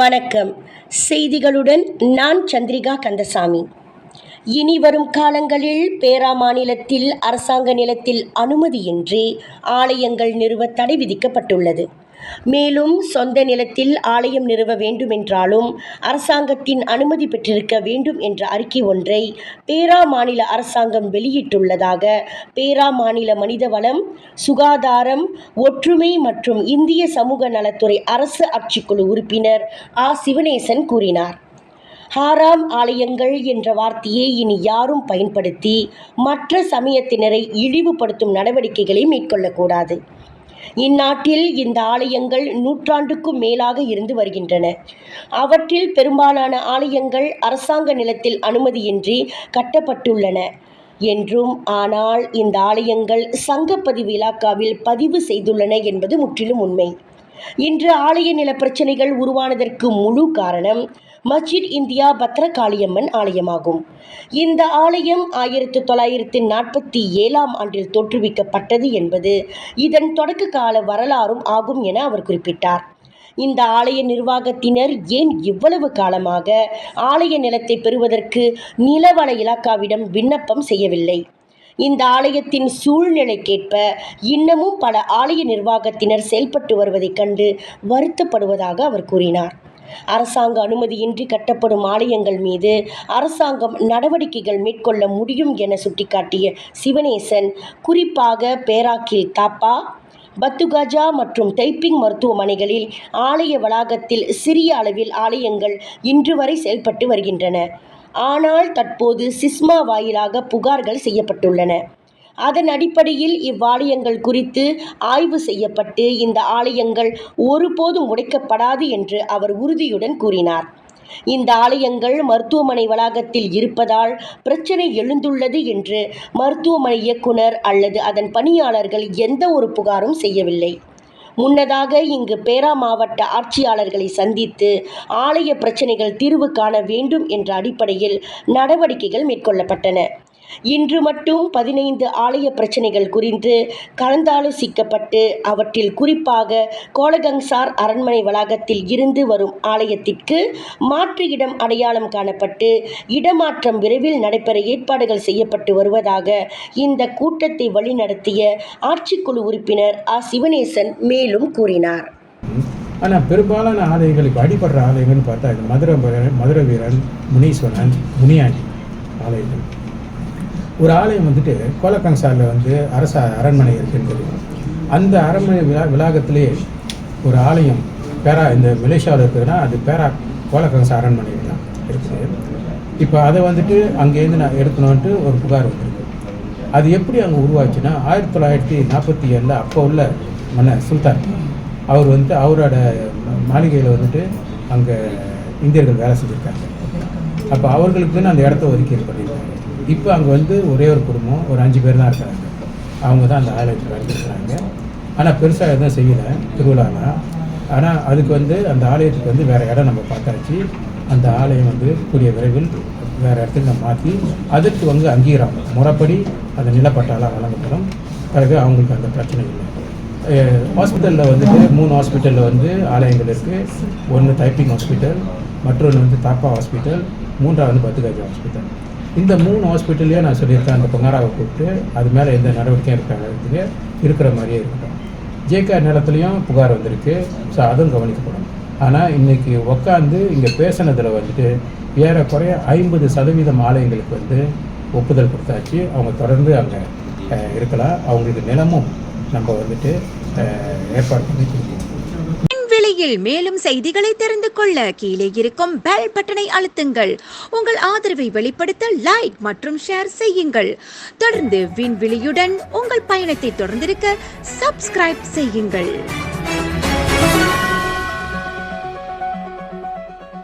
வணக்கம். செய்திகளுடன் நான் சந்திரிகா கந்தசாமி. இனி வரும் காலங்களில் பேரா மாநிலத்தில் அரசாங்க நிலத்தில் அனுமதியின்றி ஆலயங்கள் நிறுவ தடை விதிக்கப்பட்டுள்ளது. மேலும் சொந்த நிலத்தில் ஆலயம் நிறுவ வேண்டுமென்றாலும் அரசாங்கத்தின் அனுமதி பெற்றிருக்க வேண்டும் என்ற அறிக்கை ஒன்றை பேரா மாநில அரசாங்கம் வெளியிட்டுள்ளதாக பேரா மாநில மனிதவளம், சுகாதாரம், ஒற்றுமை மற்றும் இந்திய சமூக நலத்துறை அரசு ஆட்சிக்குழு உறுப்பினர் சிவனேசன் கூறினார். ஹாராம் ஆலயங்கள் என்ற வார்த்தையை இனி யாரும் பயன்படுத்தி மற்ற சமயத்தினரை இழிவுபடுத்தும் நடவடிக்கைகளை மேற்கொள்ளக்கூடாது. இந்நாட்டில் இந்த ஆலயங்கள் நூற்றாண்டுக்கும் மேலாக இருந்து வருகின்றன. அவற்றில் பெரும்பாலான ஆலயங்கள் அரசாங்க நிலத்தில் அனுமதியின்றி கட்டப்பட்டுள்ளன என்றும், ஆனால் இந்த ஆலயங்கள் சங்கப்பதிவு இலாக்காவில் பதிவு செய்துள்ளன என்பது முற்றிலும் உண்மை. இன்று ஆலய நில பிரச்சனைகள் உருவானதற்கு முழு காரணம் மஸ்ஜித் இந்தியா பத்ரகாளியம்மன் ஆலயமாகும். இந்த ஆலயம் 1947ஆம் ஆண்டில் தோற்றுவிக்கப்பட்டது என்பது இதன் தொடக்க கால வரலாறும் ஆகும் என அவர் குறிப்பிட்டார். இந்த ஆலய நிர்வாகத்தினர் ஏன் இவ்வளவு காலமாக ஆலய நிலத்தை பெறுவதற்கு நிலவள இலாக்காவிடம் விண்ணப்பம் செய்யவில்லை? இந்த ஆலயத்தின் சூழ்நிலைக்கேற்ப இன்னமும் பல ஆலய நிர்வாகத்தினர் செயல்பட்டு வருவதைக் கண்டு வருத்தப்படுவதாக அவர் கூறினார். அரசாங்க அனுமதியின்றி கட்டப்படும் ஆலயங்கள் மீது அரசாங்கம் நடவடிக்கைகள் மேற்கொள்ள முடியும் என சுட்டிக்காட்டிய சிவனேசன், குறிப்பாக பேராக்கில் தாப்பா, பத்துகாஜா மற்றும் தைப்பிங் மருத்துவமனைகளில் ஆலய வளாகத்தில் சிறிய அளவில் ஆலயங்கள் இன்று வரை செயல்பட்டு வருகின்றன. ஆனால் தற்போது சிஸ்மா வாயிலாக புகார்கள் செய்யப்பட்டுள்ளன. அதன் அடிப்படையில் இவ்வாலயங்கள் குறித்து ஆய்வு செய்யப்பட்டு இந்த ஆலயங்கள் ஒருபோதும் உடைக்கப்படாது என்று அவர் உறுதியுடன் கூறினார். இந்த ஆலயங்கள் மருத்துவமனை வளாகத்தில் இருப்பதால் பிரச்சனை எழுந்துள்ளது என்று மருத்துவமனை இயக்குனர் அல்லது அதன் பணியாளர்கள் எந்த ஒரு புகாரும் செய்யவில்லை. முன்னதாக இங்கு பேரா மாவட்ட ஆட்சியாளர்களை சந்தித்து ஆலய பிரச்சனைகள் தீர்வு காண வேண்டும் என்ற அடிப்படையில் நடவடிக்கைகள் மேற்கொள்ளப்பட்டன. இன்று மட்டும் 15 ஆலய பிரச்சனைகள் குறித்து கலந்தாலோசிக்கப்பட்டு அவற்றில் குறிப்பாக கோலகங்சார் அரண்மனை வளாகத்தில் இருந்து வரும் ஆலயத்திற்கு மாற்று இடம் அடையாளம் காணப்பட்டு இடமாற்றம் விரைவில் நடைபெற ஏற்பாடுகள் செய்யப்பட்டு வருவதாக இந்த கூட்டத்தை வழிநடத்திய ஆட்சிக்குழு உறுப்பினர் சிவனேசன் மேலும் கூறினார். ஆனால் பெரும்பாலான ஆலயங்கள் இப்போ அடிபடுற ஆலயங்கள்னு பார்த்தா இது மதுரை வீரன், முனீஸ்வரன், முனியாண்டி ஆலயங்கள். ஒரு ஆலயம் கோலகங்சாரில் அரச அரண்மனை இருக்குன்னு தெரியும். அந்த அரண்மனை வளாகத்திலே ஒரு ஆலயம் இந்த மலேசியாவில் இருக்குதுன்னா அது கோலகங்சா அரண்மனை தான் இருக்குது. இப்போ அதை அங்கேருந்து நான் எடுக்கணுன்ட்டு ஒரு புகார் வந்திருக்கு. அது எப்படி அங்கே உருவாச்சுன்னா 1947 அப்போ உள்ள மன்னர் சுல்தான் அவர் அவரோட மாளிகையில் அங்கே இந்தியர்கள் வேலை செஞ்சுருக்காங்க. அப்போ அவர்களுக்குன்னு அந்த இடத்த ஒதுக்கீடு பண்ணியிருக்காங்க. இப்போ அங்கே ஒரே ஒரு குடும்பம், ஒரு 5 பேர் தான் இருக்கிறாங்க. அவங்க தான் அந்த ஆலயத்துக்கு வந்துருக்குறாங்க. ஆனால் பெருசாக எதுவும் செய்யலை திருவிழாலாம். ஆனால் அதுக்கு அந்த ஆலயத்துக்கு வேறு இடம் நம்ம பார்த்தாச்சு. அந்த ஆலயம் கூடிய விரைவில் வேறு இடத்துக்கு நம்ம மாற்றி அதற்கு அங்கீகாரம் முறைப்படி அந்த நிலப்பட்டாலாம் வழங்கப்படும். பிறகு அவங்களுக்கு அந்த பிரச்சனை இல்லை. ஹாஸ்பிட்டலில் 3 ஹாஸ்பிட்டலில் ஆலயங்கள் இருக்குது. ஒன்று தைப்பிங் ஹாஸ்பிட்டல், மற்றொன்று தாப்பா ஹாஸ்பிட்டல், 3வது பத்துகாஜா ஹாஸ்பிட்டல். இந்த 3 ஹாஸ்பிட்டல்லையே நான் சொல்லியிருக்கேன், அந்த பொங்காராவை கூப்பிட்டு அது மேலே எந்த நடவடிக்கையும் இருக்கிற மாதிரியே இருக்கட்டும். ஜேகே நிலத்துலையும் புகார் வந்திருக்கு. ஸோ அதுவும் கவனிக்கப்படும். ஆனால் இன்றைக்கி உட்காந்து இங்கே பேசினதில் ஏறக்குறைய 50% ஆலயங்களுக்கு ஒப்புதல் கொடுத்தாச்சு. அவங்க தொடர்ந்து அங்கே இருக்கலாம். அவங்களுக்கு நிலமும் நம்ம ஏற்பாடு பண்ணி கொடுக்கணும். விலையில் மேலும் செய்திகளை தெரிந்து கொள்ள கீழே இருக்கும் பெல் பட்டனை அழுத்துங்கள். உங்கள் ஆதரவை வெளிப்படுத்த லைக் மற்றும் ஷேர் செய்யுங்கள். தொடர்ந்து விண்வெளியுடன் உங்கள் பயணத்தை தொடர்ந்திருக்க சப்ஸ்கிரைப் செய்யுங்கள்.